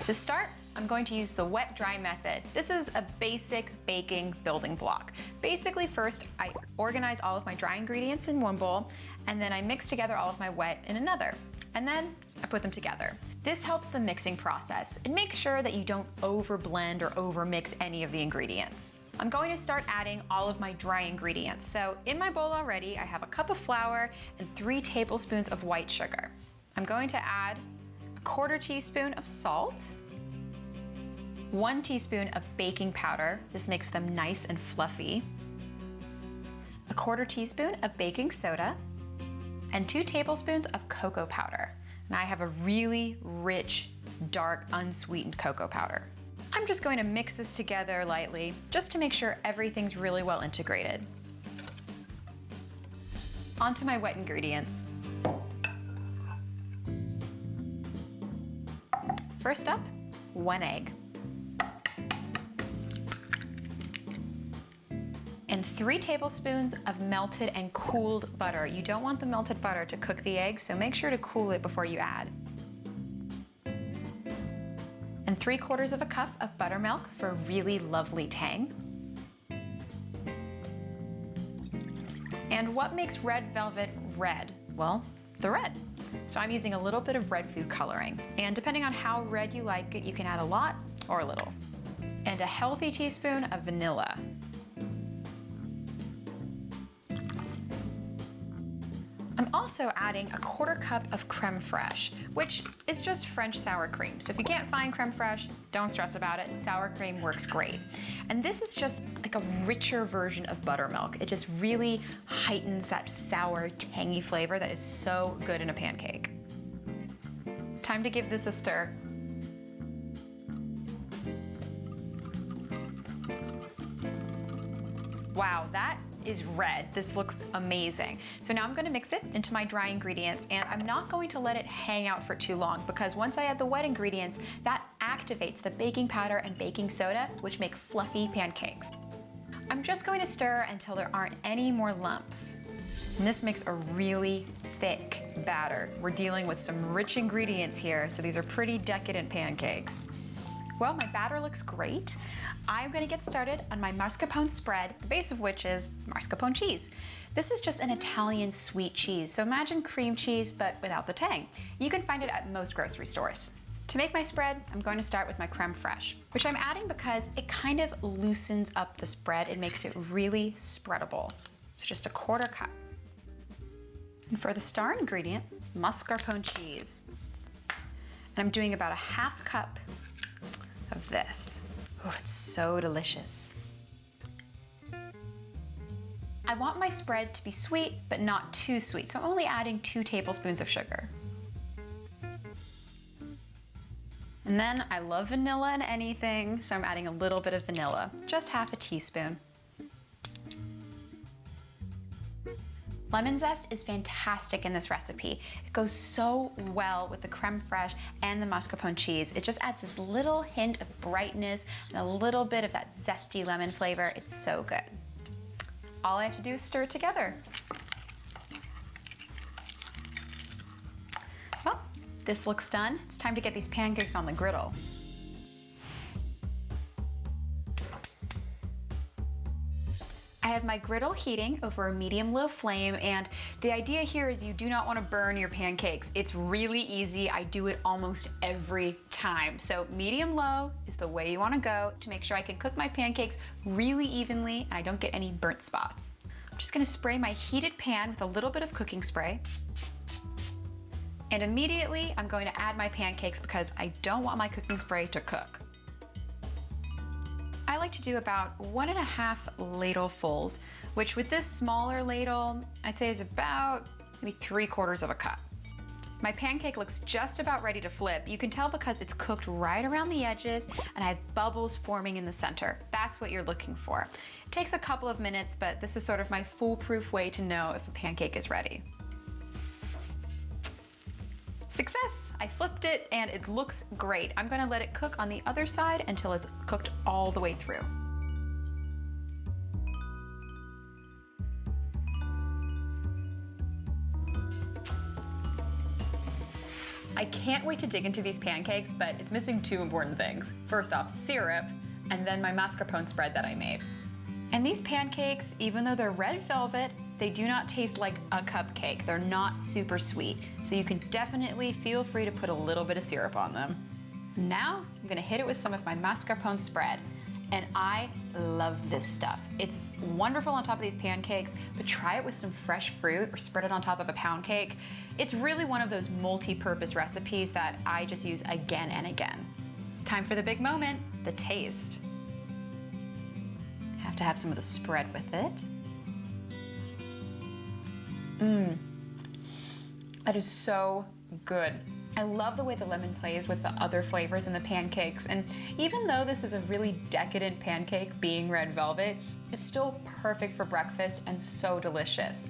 To start, I'm going to use the wet-dry method. This is a basic baking building block. Basically, first, I organize all of my dry ingredients in one bowl, and then I mix together all of my wet in another. And then I put them together. This helps the mixing process and makes sure that you don't overblend or overmix any of the ingredients. I'm going to start adding all of my dry ingredients. So in my bowl already, I have a cup of flour and 3 tablespoons of white sugar. I'm going to add a 1/4 teaspoon of salt, 1 teaspoon of baking powder. This makes them nice and fluffy. A 1/4 teaspoon of baking soda, and 2 tablespoons of cocoa powder. And I have a really rich, dark, unsweetened cocoa powder. I'm just going to mix this together lightly, just to make sure everything's really well integrated. Onto my wet ingredients. First up, 1 egg. And 3 tablespoons of melted and cooled butter. You don't want the melted butter to cook the eggs, so make sure to cool it before you add. And 3/4 of a cup of buttermilk for a really lovely tang. And what makes red velvet red? Well, the red. So I'm using a little bit of red food coloring. And depending on how red you like it, you can add a lot or a little. And a healthy teaspoon of vanilla. I'm also adding a 1/4 cup of creme fraiche, which is just French sour cream. So if you can't find creme fraiche, don't stress about it. Sour cream works great. And this is just like a richer version of buttermilk. It just really heightens that sour, tangy flavor that is so good in a pancake. Time to give this a stir. Wow, that is red. This looks amazing. So now I'm going to mix it into my dry ingredients, and I'm not going to let it hang out for too long, because once I add the wet ingredients, that activates the baking powder and baking soda, which make fluffy pancakes. I'm just going to stir until there aren't any more lumps. And this makes a really thick batter. We're dealing with some rich ingredients here, so these are pretty decadent pancakes. Well, my batter looks great. I'm gonna get started on my mascarpone spread, the base of which is mascarpone cheese. This is just an Italian sweet cheese, so imagine cream cheese but without the tang. You can find it at most grocery stores. To make my spread, I'm going to start with my creme fraiche, which I'm adding because it kind of loosens up the spread. It makes it really spreadable. So just a 1/4 cup. And for the star ingredient, mascarpone cheese. And I'm doing about a 1/2 cup of this. Oh, it's so delicious. I want my spread to be sweet, but not too sweet, so I'm only adding 2 tablespoons of sugar. And then I love vanilla in anything, so I'm adding a little bit of vanilla, just 1/2 teaspoon. Lemon zest is fantastic in this recipe. It goes so well with the creme fraiche and the mascarpone cheese. It just adds this little hint of brightness and a little bit of that zesty lemon flavor. It's so good. All I have to do is stir it together. Well, this looks done. It's time to get these pancakes on the griddle. I have my griddle heating over a medium-low flame, and the idea here is you do not want to burn your pancakes. It's really easy. I do it almost every time. So medium-low is the way you want to go to make sure I can cook my pancakes really evenly and I don't get any burnt spots. I'm just going to spray my heated pan with a little bit of cooking spray. And immediately I'm going to add my pancakes because I don't want my cooking spray to cook. I like to do about 1.5 ladlefuls, which with this smaller ladle, I'd say is about maybe 3/4 of a cup. My pancake looks just about ready to flip. You can tell because it's cooked right around the edges and I have bubbles forming in the center. That's what you're looking for. It takes a couple of minutes, but this is sort of my foolproof way to know if a pancake is ready. Success! I flipped it and it looks great. I'm gonna let it cook on the other side until it's cooked all the way through. I can't wait to dig into these pancakes, but it's missing two important things. First off, syrup, and then my mascarpone spread that I made. And these pancakes, even though they're red velvet, they do not taste like a cupcake. They're not super sweet, so you can definitely feel free to put a little bit of syrup on them. Now, I'm gonna hit it with some of my mascarpone spread. And I love this stuff. It's wonderful on top of these pancakes, but try it with some fresh fruit or spread it on top of a pound cake. It's really one of those multi-purpose recipes that I just use again and again. It's time for the big moment, the taste. Have to have some of the spread with it. That is so good. I love the way the lemon plays with the other flavors in the pancakes, and even though this is a really decadent pancake being red velvet, it's still perfect for breakfast and so delicious.